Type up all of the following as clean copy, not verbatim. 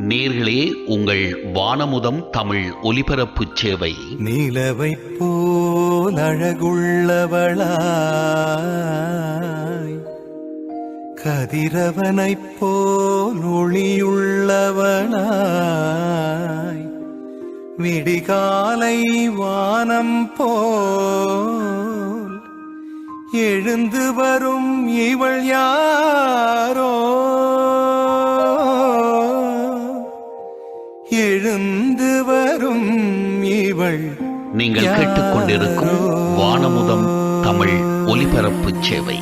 நேர்களே, உங்கள் வானமுதம் தமிழ் ஒலிபரப்பு சேவை நிலவை போல் அழகுள்ளவளாய், கதிரவனைப் போல் ஒளியுள்ளவளாய், விடிகாலை வானம் போல் எழுந்து வரும் இவள் யாரோ, எழுந்து வரும் இவள். நீங்கள் கேட்டுக்கொண்டிருக்கும் வானமுதம் தமிழ் ஒலிபரப்பு சேவை.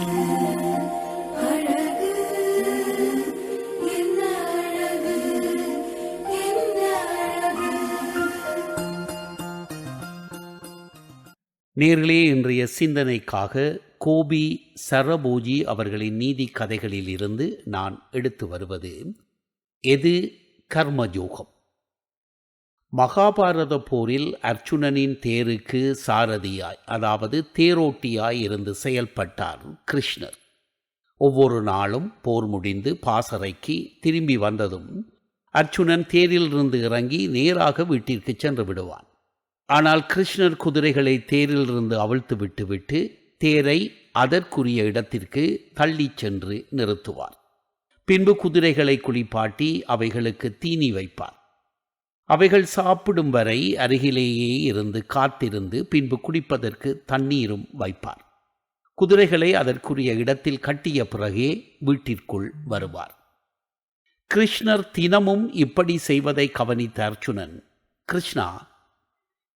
நேர்களே, இன்றைய சிந்தனைக்காக கோபி சரபோஜி அவர்களின் நீதி கதைகளில் இருந்து நான் எடுத்து வருவது எது கர்மயோகம். மகாபாரத போரில் அர்ச்சுனனின் தேருக்கு சாரதியாய், அதாவது தேரோட்டியாய் இருந்து செயல்பட்டார் கிருஷ்ணர். ஒவ்வொரு நாளும் போர் முடிந்து பாசறைக்கு திரும்பி வந்ததும் அர்ச்சுனன் தேரிலிருந்து இறங்கி நேராக வீட்டிற்கு சென்று விடுவான். ஆனால் கிருஷ்ணர் குதிரைகளை தேரிலிருந்து அவிழ்த்து விட்டுவிட்டு தேரை அதற்குரிய இடத்திற்கு தள்ளிச் சென்று நிறுத்துவார். பின்பு குதிரைகளை குளிப்பாட்டி அவைகளுக்கு தீனி வைப்பார். அவைகள் சாப்பிடும் வரை அருகிலேயே இருந்து காத்திருந்து பின்பு குடிப்பதற்கு தண்ணீரும் வைப்பார். குதிரைகளை அதற்குரிய இடத்தில் கட்டிய பிறகே வீட்டிற்குள் வருவார். கிருஷ்ணர் தினமும் இப்படி செய்வதை கவனித்த அர்ச்சுனன், கிருஷ்ணா,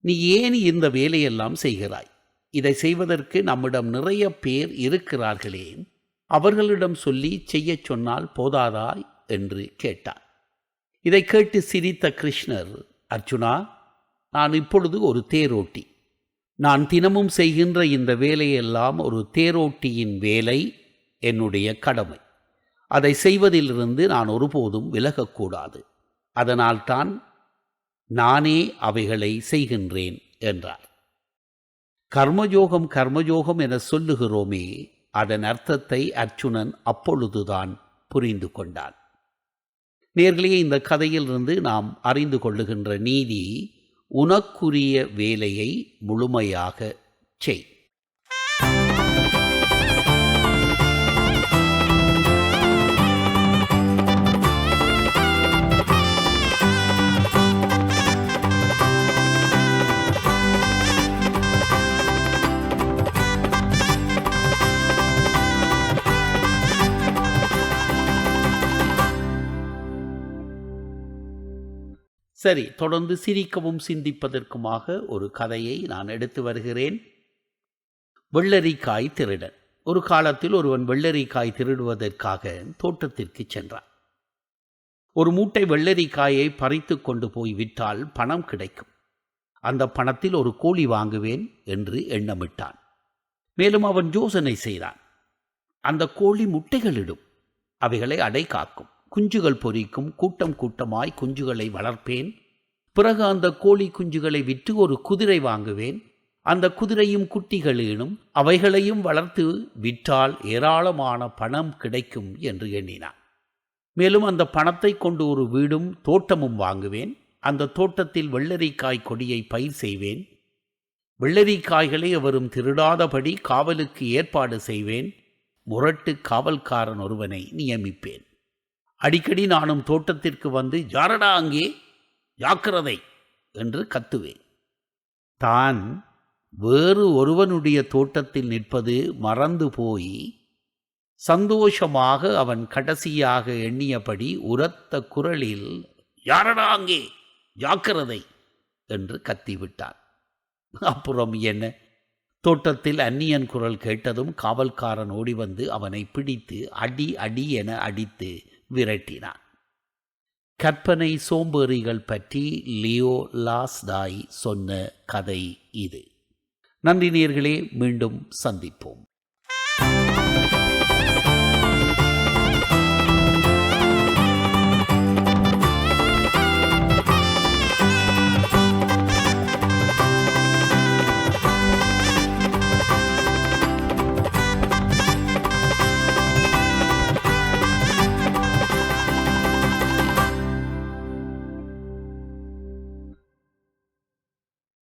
நீ ஏன் இந்த வேலையெல்லாம் செய்கிறாய்? இதை செய்வதற்கு நம்மிடம் நிறைய பேர் இருக்கிறார்களே, அவர்களிடம் சொல்லி செய்யச் சொன்னால் போதாதா என்று கேட்டார். இதை கேட்டு சிரித்த கிருஷ்ணர், அர்ச்சுனா, நான் இப்பொழுது ஒரு தேரோட்டி. நான் தினமும் செய்கின்ற இந்த வேலையெல்லாம் ஒரு தேரோட்டியின் வேலை, என்னுடைய கடமை. அதை செய்வதிலிருந்து நான் ஒருபோதும் விலகக்கூடாது. அதனால்தான் நானே அவைகளை செய்கின்றேன் என்றார். கர்மயோகம் கர்மயோகம் என சொல்லுகிறோமே, அதன் அர்த்தத்தை அர்ச்சுனன் அப்பொழுதுதான் புரிந்து கொண்டான். நேர்களே, இந்த கதையிலிருந்து நாம் அறிந்து கொள்ளுகின்ற நீதி, உனக்குரிய வேலையை முழுமையாக செய். சரி, தொடர்ந்து சிரிக்கவும் சிந்திப்பதற்குமாக ஒரு கதையை நான் எடுத்து வருகிறேன். வெள்ளரிக்காய் திருடன். ஒரு காலத்தில் ஒருவன் வெள்ளரிக்காய் திருடுவதற்காக தோட்டத்திற்கு சென்றான். ஒரு மூட்டை வெள்ளரிக்காயை பறித்து கொண்டு போய் விற்றால் பணம் கிடைக்கும். அந்த பணத்தில் ஒரு கோழி வாங்குவேன் என்று எண்ணமிட்டான். மேலும் அவன் யோசனை செய்தான். அந்த கோழி முட்டைகளிடும், அவைகளை அடை காக்கும், குஞ்சுகள் பொரிக்கும், கூட்டம் கூட்டமாய் குஞ்சுகளை வளர்ப்பேன். பிறகு அந்த கோழி குஞ்சுகளை விற்று ஒரு குதிரை வாங்குவேன். அந்த குதிரையும் குட்டிகளேனும், அவைகளையும் வளர்த்து விற்றால் ஏராளமான பணம் கிடைக்கும் என்று எண்ணினான். மேலும் அந்த பணத்தை கொண்டு ஒரு வீடும் தோட்டமும் வாங்குவேன். அந்த தோட்டத்தில் வெள்ளரிக்காய் கொடியை பயிர் செய்வேன். வெள்ளரிக்காய்களை எவரும் திருடாதபடி காவலுக்கு ஏற்பாடு செய்வேன். முரட்டு காவல்காரன் ஒருவனை நியமிப்பேன். அடிக்கடி நானும் தோட்டத்திற்கு வந்து, யாரடா அங்கே, ஜாக்கிரதை என்று கத்துவேன். தான் வேறு ஒருவனுடைய தோட்டத்தில் நிற்பது மறந்து போய் சந்தோஷமாக அவன் கடைசியாக எண்ணியபடி உரத்த குரலில், யாரடா அங்கே, ஜாக்கிரதை என்று கத்திவிட்டான். அப்புறம் என்ன? தோட்டத்தில் அந்நியன் குரல் கேட்டதும் காவல்காரன் ஓடி வந்து அவனை பிடித்து அடி அடி என அடித்து விரட்டினான். கற்பனை சோம்பேறிகள் பற்றி லியோ லாஸ்டாய் சொன்ன கதை இது. நன்றி நேயர்களே, மீண்டும் சந்திப்போம்.